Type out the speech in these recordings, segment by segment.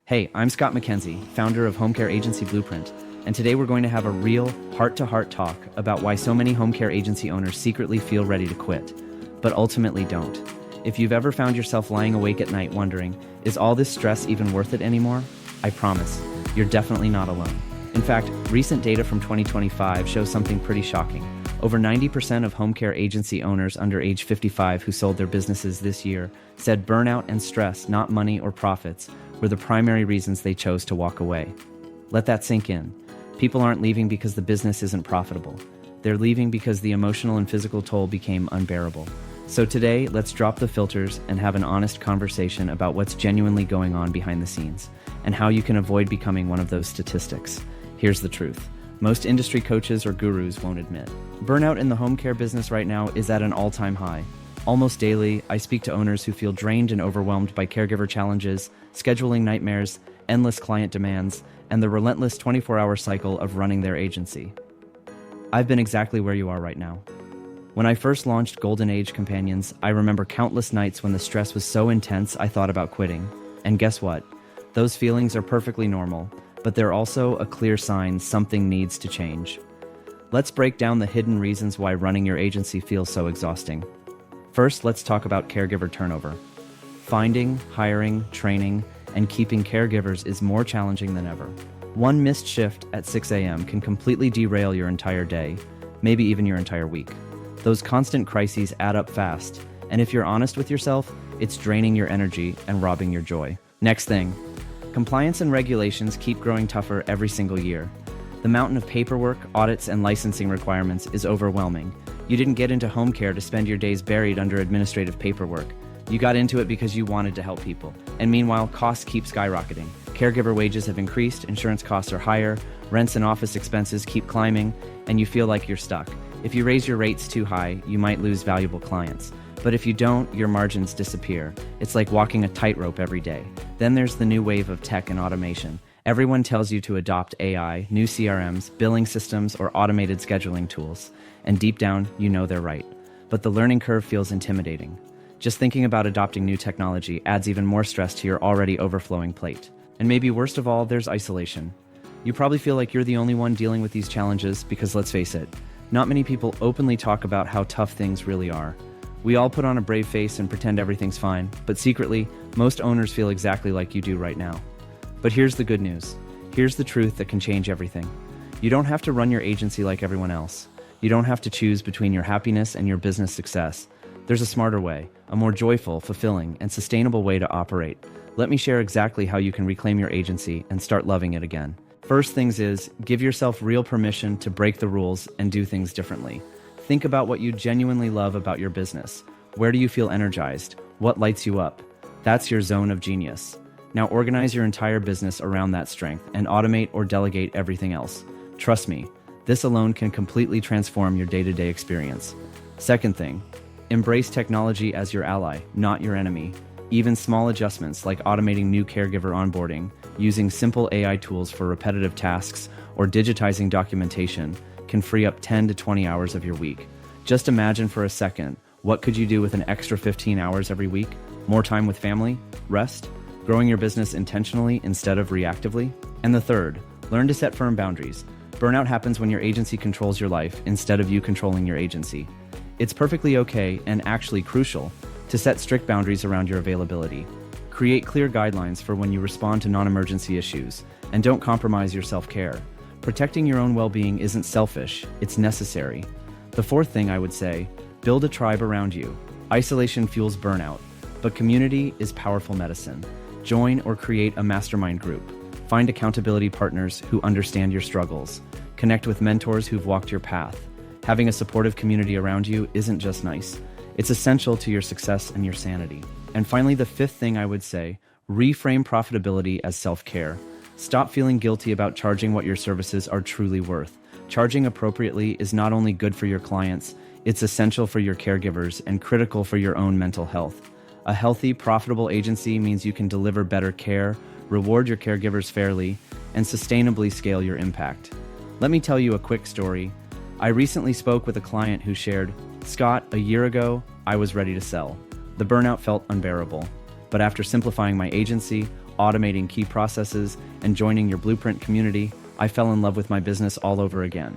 Hey, I'm Scott McKenzie, founder of home care agency Blueprint, and today we're going to have a real heart-to-heart talk about why so many home care agency owners secretly feel ready to quit, but ultimately don't. If you've ever found yourself lying awake at night wondering, is all this stress even worth it anymore? I promise, you're definitely not alone. In fact, recent data from 2025 shows something pretty shocking. Over 90% of home care agency owners under age 55 who sold their businesses this year said burnout and stress, not money or profits, were the primary reasons they chose to walk away. Let that sink in. People aren't leaving because the business isn't profitable. They're leaving because the emotional and physical toll became unbearable. So today, let's drop the filters and have an honest conversation about what's genuinely going on behind the scenes and how you can avoid becoming one of those statistics. Here's the truth. Most industry coaches or gurus won't admit. Burnout in the home care business right now is at an all-time high. Almost daily, I speak to owners who feel drained and overwhelmed by caregiver challenges, scheduling nightmares, endless client demands, and the relentless 24-hour cycle of running their agency. I've been exactly where you are right now. When I first launched Golden Age Companions, I remember countless nights when the stress was so intense I thought about quitting. And guess what? Those feelings are perfectly normal, but they're also a clear sign something needs to change. Let's break down the hidden reasons why running your agency feels so exhausting. First, let's talk about caregiver turnover. Finding, hiring, training, and keeping caregivers is more challenging than ever. One missed shift at 6 a.m. can completely derail your entire day, maybe even your entire week. Those constant crises add up fast, and if you're honest with yourself, it's draining your energy and robbing your joy. Next thing, compliance and regulations keep growing tougher every single year. The mountain of paperwork, audits, and licensing requirements is overwhelming. You didn't get into home care to spend your days buried under administrative paperwork. You got into it because you wanted to help people. And meanwhile, costs keep skyrocketing. Caregiver wages have increased, insurance costs are higher, rents and office expenses keep climbing, and you feel like you're stuck. If you raise your rates too high, you might lose valuable clients. But if you don't, your margins disappear. It's like walking a tightrope every day. Then there's the new wave of tech and automation. Everyone tells you to adopt AI, new CRMs, billing systems, or automated scheduling tools. And deep down, you know they're right. But the learning curve feels intimidating. Just thinking about adopting new technology adds even more stress to your already overflowing plate. And maybe worst of all, there's isolation. You probably feel like you're the only one dealing with these challenges because let's face it, not many people openly talk about how tough things really are. We all put on a brave face and pretend everything's fine, but secretly, most owners feel exactly like you do right now. But here's the good news. Here's the truth that can change everything. You don't have to run your agency like everyone else. You don't have to choose between your happiness and your business success. There's a smarter way, a more joyful, fulfilling, and sustainable way to operate. Let me share exactly how you can reclaim your agency and start loving it again. First things is, give yourself real permission to break the rules and do things differently. Think about what you genuinely love about your business. Where do you feel energized? What lights you up? That's your zone of genius. Now organize your entire business around that strength and automate or delegate everything else. Trust me, this alone can completely transform your day-to-day experience. Second thing, embrace technology as your ally, not your enemy. Even small adjustments like automating new caregiver onboarding, using simple AI tools for repetitive tasks, or digitizing documentation can free up 10 to 20 hours of your week. Just imagine for a second, what could you do with an extra 15 hours every week? More time with family? Rest? Growing your business intentionally instead of reactively? And the third, learn to set firm boundaries. Burnout happens when your agency controls your life instead of you controlling your agency. It's perfectly okay and actually crucial to set strict boundaries around your availability. Create clear guidelines for when you respond to non-emergency issues, and don't compromise your self-care. Protecting your own well-being isn't selfish, it's necessary. The fourth thing I would say, build a tribe around you. Isolation fuels burnout, but community is powerful medicine. Join or create a mastermind group. Find accountability partners who understand your struggles. Connect with mentors who've walked your path. Having a supportive community around you isn't just nice. It's essential to your success and your sanity. And finally, the fifth thing I would say, reframe profitability as self-care. Stop feeling guilty about charging what your services are truly worth. Charging appropriately is not only good for your clients, it's essential for your caregivers and critical for your own mental health. A healthy, profitable agency means you can deliver better care, reward your caregivers fairly, and sustainably scale your impact. Let me tell you a quick story. I recently spoke with a client who shared, "Scott, a year ago, I was ready to sell. The burnout felt unbearable. But after simplifying my agency, automating key processes, and joining your Blueprint community, I fell in love with my business all over again.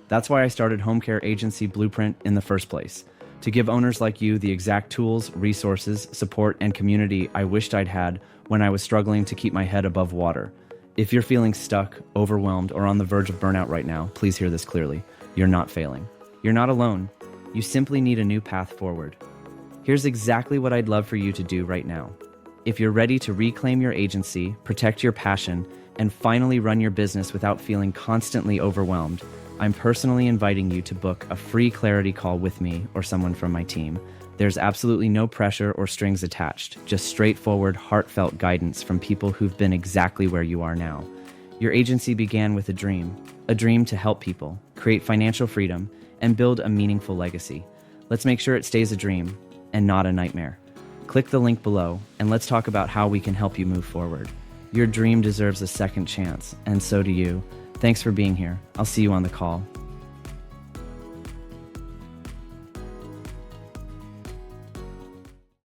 That's why I started home care agency Blueprint in the first place, to give owners like you the exact tools, resources, support, and community I wished I'd had when I was struggling to keep my head above water. If you're feeling stuck, overwhelmed, or on the verge of burnout right now, please hear this clearly. You're not failing. You're not alone. You simply need a new path forward. Here's exactly what I'd love for you to do right now. If you're ready to reclaim your agency, protect your passion, and finally run your business without feeling constantly overwhelmed, I'm personally inviting you to book a free clarity call with me or someone from my team. There's absolutely no pressure or strings attached, just straightforward, heartfelt guidance from people who've been exactly where you are now. Your agency began with a dream to help people, create financial freedom, and build a meaningful legacy. Let's make sure it stays a dream and not a nightmare. Click the link below and let's talk about how we can help you move forward. Your dream deserves a second chance, and so do you. Thanks for being here. I'll see you on the call.